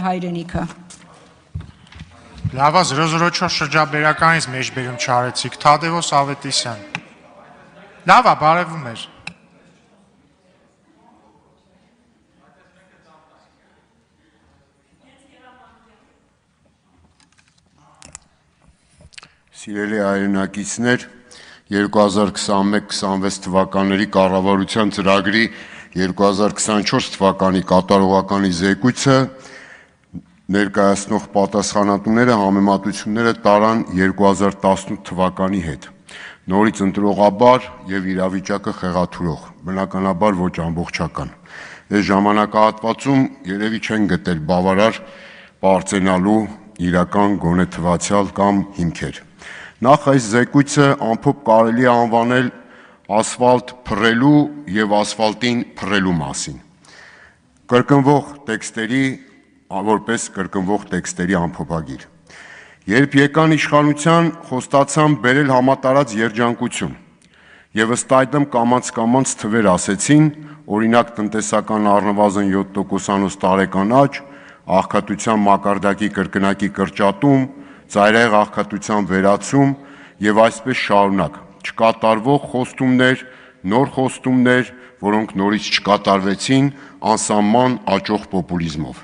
հայրենիքը։ Լավա 004 շրջաբերականից մեջբերում չարեցիք, Թադևոս Ավետիսյան։ Լավա, բարևում էր։ Սիրելի հայրենակիցներ, 2021-26 թվականների կառավարության ծրագրի 2024 թվականի կատարողականի զեկույցը ներկայացնող պատասխանատուները համեմատությունները տարան 2018 թվականի հետ։ Նորից ընտրողաբար եւ իրավիճակը խեղաթյուրող, բնականաբար ոչ ամբողջական։ Այս ժամանակահատվածում երևի չեն գտել բավարար բարձենալու իրական գոնե թվացial կամ հիմքեր։ Նախ այս զեկույցը ամփոփ կարելի է անվանել ասֆալտ փռելու եւ ասֆալտին փռելու մասին։ Կրկնվող տեքստերի որպես կրկնվող տեքստերի ամփոփագիր։ Երբ եկան իշխանության, խոստացան բերել համատարած երջանկություն եւ ըստ այդմ կամաց թվեր ասեցին, օրինակ տնտեսական առնվազն 7%-անոց տարեկան աճ, աղքատության մակարդակի կրկնակի կրճատում, ծայրահեղ աղքատության վերացում եւ այսպես շարունակ, չկատարվող խոստումներ, նոր խոստումներ, որոնք նորից չկատարվեցին անսահման աճող պոպուլիզմով։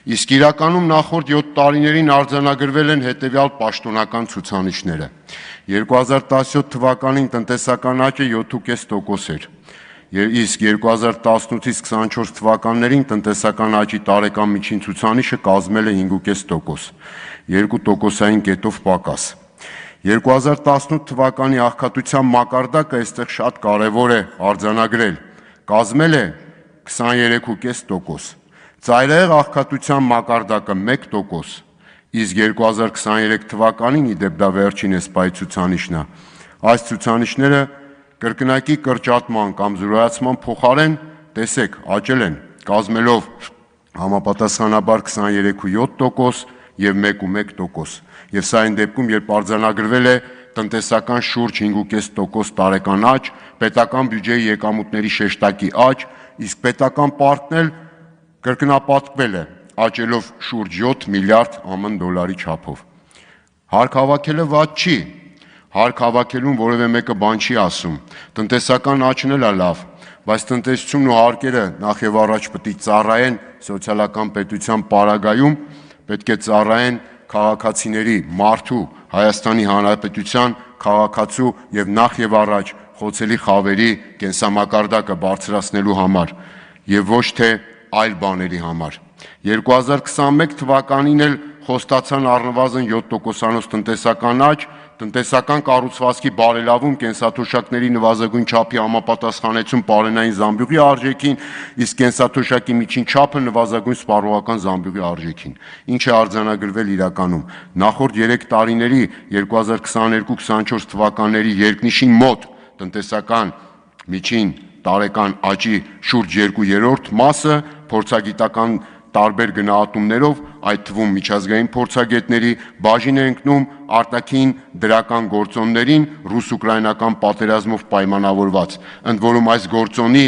Իսկ իրականում նախորդ 7 տարիներին արձանագրվել են հետևյալ պաշտոնական ցուցանիշները։ 2017 թվականին տնտեսական աճը 7.5% էր, իսկ 2018-ից 24 թվականներին տնտեսական աճի տարեկան միջին ցուցանիշը կազմել է 5.5%, 2%-ային կետով պակաս։ 2018 թվականի աղքատության մակարդակը այստեղ շատ կարևոր է արձանագրել, կազմել է 23.5%, ծայրահեղ աղքատության մակարդակը 1%, իսկ 2023 թվականին իդեպ դա վերջին էսպայի ցուցանիշն է։ Այս ցուցանիշները կրկնակի կրճատման կամ զրոյացման փոխարեն, տեսեք, աճել են, կազմելով համապատասխանաբար 23.7% եւ 1.1%, եւ սա այն դեպքում, երբ արձանագրվել է տնտեսական շուրջ 5.5% տարեկան աճ, պետական բյուջեի եկամուտների շեշտակի աճ, իսկ պետական պարտքն էլ կրկնապատկվել է, աճելով շուրջ 7 միլիարդ ԱՄՆ դոլարի չափով։ Հարկ հավաքելը վատ չի, հարկ հավաքելուն որևէ մեկը բան չի ասում, տնտեսական աճն էլ է լավ, բայց տնտեսությունն ու հարկերը նախ եւ առաջ պետք է ծառայեն սոցիալական պետության պարագայում, պետք է ծառայեն քաղաքացիների, մարդու, Հայաստանի Հանրապետության քաղաքացու եւ նախ եւ առաջ խոցելի խավերի կենսամակարդակը բարձրացնելու համար եւ ոչ թե այլ բաների համար։ 2021 թվականին էլ խոստացան առնվազն 7%-անոց տնտեսական աճ, տնտեսական կառուցվածքի բարելավում, կենսաթոշակների նվազագույն չափի համապատասխանեցում պարենային զամբյուղի արժեքին, իսկ կենսաթոշակի միջին չափը նվազագույն սպառողական զամբյուղի արժեքին։ Ինչ է արձանագրվել իրականում։ Նախորդ 3 տարիների 2022-24 թվականների երկնիշին մոտ տնտեսական միջին տարեկան աճի շուրջ 2/3 մասը փորձագիտական տարբեր գնահատումներով, այդ թվում միջազգային փորձագետների, բաժին է ընկնում արտաքին դրական գործոններին ռուս-ուկրաինական պատերազմով պայմանավորված, ընդ որում այս գործոնի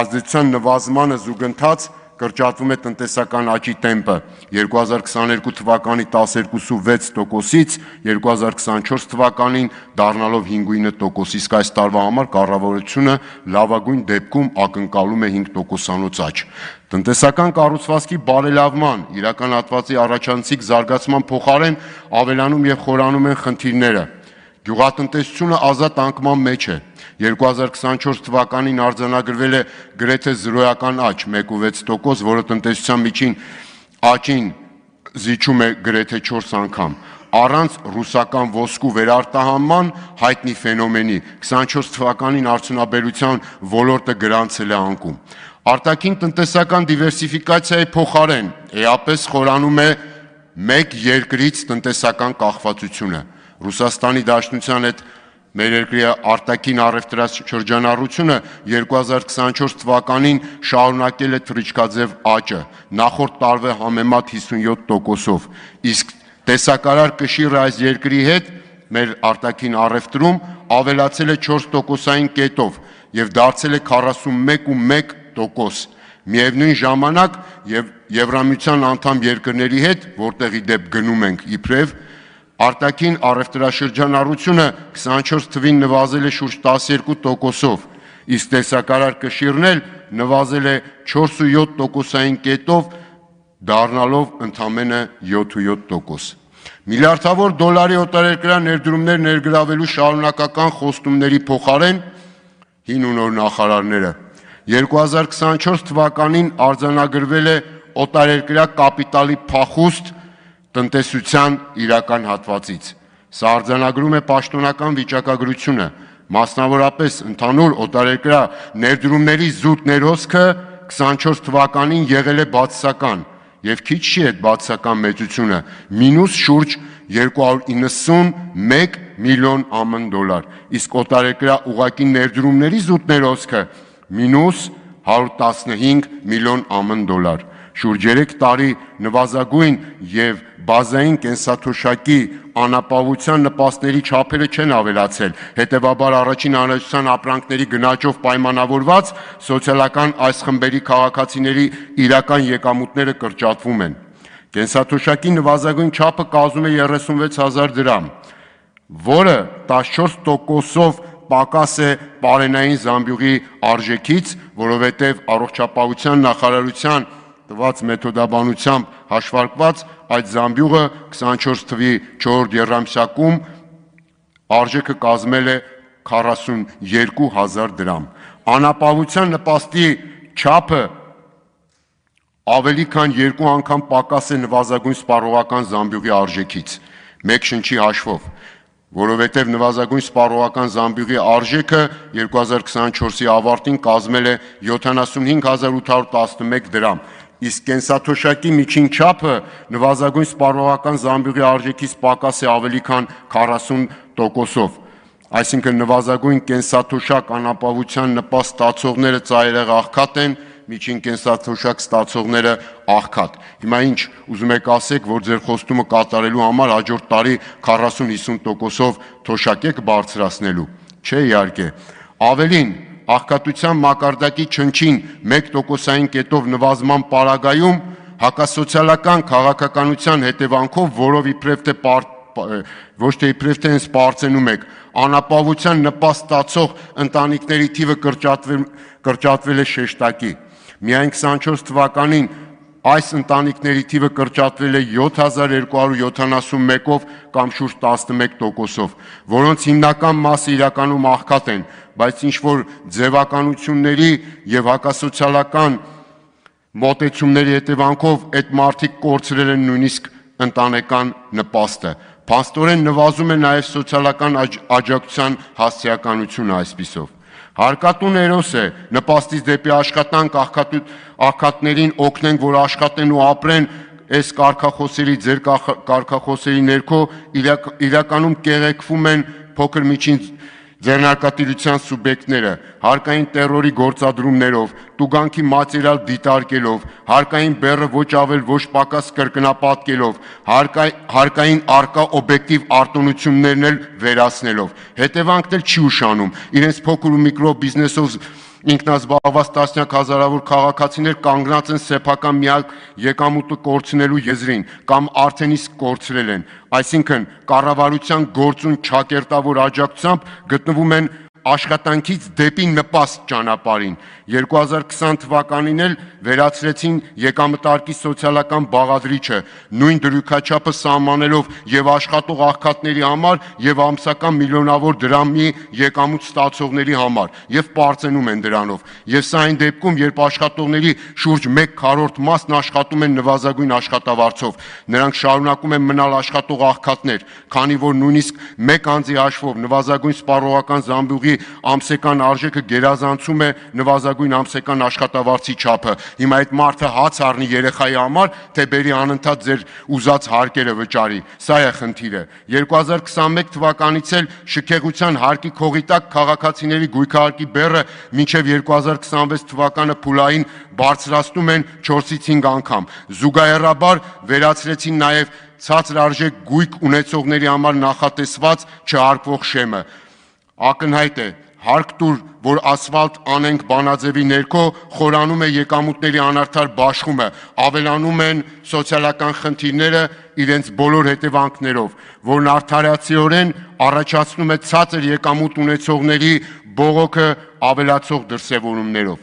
ազդեցության նվազմանը զուգընթաց կրճատվում է տնտեսական աճի տեմպը 2022 թվականի 12.6%-ից 2024 թվականին դառնալով 5.9%, իսկ այս տարվա համար կառավարությունը լավագույն դեպքում ակնկալում է 5%-անոց աճ։ Տնտեսական կառուցվածքի բարելավման, իրականացվածի առաջանցիկ զարգացման փոխարեն ավելանում եւ խորանում են խնդիրները։ Գյուղատնտեսությունը ազատ անկման մեջ է։ 2024 թվականին արձանագրվել է գրեթե զրոյական աճ 1.6%, որը տնտեսության միջին աճին զիջում է գրեթե 4 անգամ։ Առանց ռուսական ոսկու վերարտահանման հայտնի ֆենոմենի 24 թվականին արդյունաբերության ոլորտը գրանցել է անկում։ Արտաքին տնտեսական դիվերսիֆիկացիայի փոխարեն էապես խորանում է մեկ երկրից տնտեսական կախվածությունը։ Ռուսաստանի Դաշնության հետ մեր երկրի արտաքին առևտրաշրջանառությունը 2024 թվականին շարունակել է թռիչքաձև աճը, նախորդ տարվա համեմատ 57%-ով, իսկ տեսակարար կշիռը այս երկրի հետ մեր արտաքին առևտրում ավելացել է 4%-ային կետով եւ դարձել է 41.1%, Միևնույն ժամանակ Եվրամիության անդամ երկրների հետ, որտեղի դեպ գնում ենք իբրև, արտաքին առևտրաշրջանառությունը 24 թվին նվազել է շուրջ 12%-ով, իսկ տեսակարար կշիռն էլ նվազել է 4.7%-ային կետով, դառնալով ընդամենը 7.7%։ Միլիարդավոր դոլարի օտարերկրյա ներդրումներ ներգրավելու շարունակական խոստումների փոխարեն հին ու նոր նախարարները 2024 թվականին արձանագրվել է օտարերկրյա կապիտալի փախուստ տնտեսության իրական հատվածից։ Սա արձանագրում է պաշտոնական վիճակագրությունը, մասնավորապես ընդհանուր օտարերկրյա ներդրումների զուտ ներհոսքը 24 թվականին եղել է բացասական եւ քիչ չի այդ բացասական մեծությունը՝ մինուս շուրջ 291 միլիոն ԱՄՆ դոլար, իսկ օտարերկրյա ուղղակի ներդրումների զուտ ներհոսքը մինուս 115 միլիոն ԱՄՆ դոլար։ Շուրջ 3 տարի նվազագույն եւ բազային կենսաթոշակի անապահովության նպաստների չափերը չեն ավելացել, հետեւաբար առաջին հանրայնության ապրանքների գնաճով պայմանավորված սոցիալական այս խմբերի քաղաքացիների իրական եկամուտները կրճատվում են։ Կենսաթոշակի նվազագույն չափը կազմում է 36,000 դրամ, որը 14%-ով պակաս է պարենային զամբյուղի արժեքից, որովհետև առողջապահության նախարարության տված մեթոդաբանությամբ հաշվարկված այդ զամբյուղը 24 թվի 4 եռամսյակում արժեքը կազմել է 42,000 դրամ։ Անապահովության նպաստի չափը ավելի քան 2 անգամ պակաս է նվազագույն սպառողական զամբյուղի արժեքից, մեկ շնչի հաշվով, որովհետև նվազագույն սպառողական զամբյուղի արժեքը 2024-ի ավարտին կազմել է 75,811 դրամ, իսկ կենսաթոշակի միջին չափը նվազագույն սպառողական զամբյուղի արժեքից պակաս է ավելի քան 40%-ով, այսինքն նվազագույն կենսաթոշակ անապահովության նպաստ ստացողները ծայրահեղ աղքատ են, միջին կենսաթոշակ ստացողները աղքատ։ Հիմա ինչ ուզում եք ասեք, որ ձեր խոստումը կատարելու համար հաջորդ տարի 40-50%-ով թոշակ եք բարձրացնելու։ Չէ, իհարկե։ Ավելին, աղքատության մակարդակի չնչին 1%-ային կետով նվազման պարագայում հակասոցիալական քաղաքականության հետևանքով, որով ոչ թե իբրև թե հենց պարծենում եք, անապահովության նպաստ ստացող ընտանիքների թիվը կրճատվել է շեշտակի։ Միայն 24 թվականին այս ընտանիքների թիվը կրճատվել է 7271-ով կամ շուրջ 11%-ով, որոնց հիմնական մասը իրականում աղքատ են, բայց ինչ-որ ձևականությունների և հակասոցիալական մոտեցումների հետևանքով այդ մարդիկ կորցրել են նույնիսկ ընտանեկան նպաստը։ Փաստորեն նվազում է նաև սոցիալական աջակցության հասցեականությունը այսպիսով։ Հարկատուն հերոս է նպաստից դեպի աշխատանք աղքատներին օգնենք, որ աշխատեն ու ապրեն, այս կարգախոսերի, ձեր կարգախոսերի ներքո իրականում կեղեքվում են փոքր միջին ձեռնարկատիրության սուբյեկտները, հարկային տերորի գործադրումներով, տուգանքի մատերիալ դիտարկելով, հարկային բեռը ոչ ավել ոչ պակաս կրկնապատկելով, հարկային արկա օբյեկտիվ արտոնություններն էլ վերացնելով։ Հետևանքն էլ չի ուշանում, իրենց փոքր ու միկրո բիզնեսով ինքնազբաղված տասնյակ հազարավոր քաղաքացիներ կանգնած են սեփական միակ եկամուտը կորցնելու եզրին կամ արդեն իսկ կորցրել են, այսինքն կառավարության գործուն չակերտավոր աջակցությամբ գտնվում են աշխատանքից դեպի նպաստ ճանապարհին։ 2020 թվականին էլ վերացրեցին եկամտարկի սոցիալական բաղադրիչը, նույն դրույքաչափը սահմանելով եւ աշխատող աղքատների համար եւ ամսական միլիոնավոր դրամի եկամուտ ստացողների համար եւ պարծենում են դրանով։ Եվ սա այն դեպքում, երբ աշխատողների շուրջ 1/4 մասն աշխատում են նվազագույն աշխատավարձով, նրանք շարունակում են մնալ աշխատող աղքատներ, քանի որ նույնիսկ մեկ անձի հաշվով նվազագույն սպառողական զամբյուղի ամսական արժեքը գերազանցում է նվազագույն ամսական աշխատավարձի չափը։ Հիմա այդ մարդը հաց առնի երեխայի համար, թե բերի անընդհատ ձեր ուզած հարկերը վճարի։ Սա է խնդիրը։ 2021 թվականից էլ շքեղության հարկի քողի տակ քաղաքացիների գույքահարկի բեռը մինչև 2026 թվականը փուլային բարձրացնում են 4-ից 5 անգամ։ Զուգահեռաբար վերացրեցին նաև ցածր արժեք գույք ունեցողների համար նախատեսված չհարկվող շեմը։ Ակնհայտ է, հարկ տուր, որ ասֆալտ անենք բանաձևի ներքո, խորանում է եկամուտների անարդար բաշխումը, ավելանում են սոցիալական խնդիրները իրենց բոլոր հետևանքներով, որն արդարացիորեն առաջացնում է ցածր եկամուտ ունեցողների բողոքը ավելացող դրսևորումներով։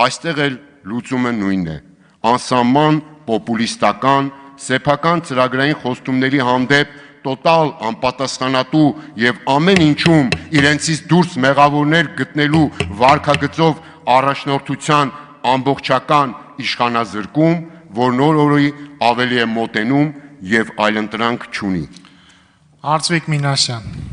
Այստեղ էլ լուծումը նույնն է՝ անսահման պոպուլիստական, սեփական ծրագրային խոստումների հանդեպ տոտալ անպատասխանատու եւ ամեն ինչում իրենցից դուրս մեղավորներ գտնելու վարքագծով առաջնորդության ամբողջական իշխանազրկում, որ նոր օրի ավելի է մոտենում եւ այլընտրանք չունի։ Արծվիկ Մինասյան։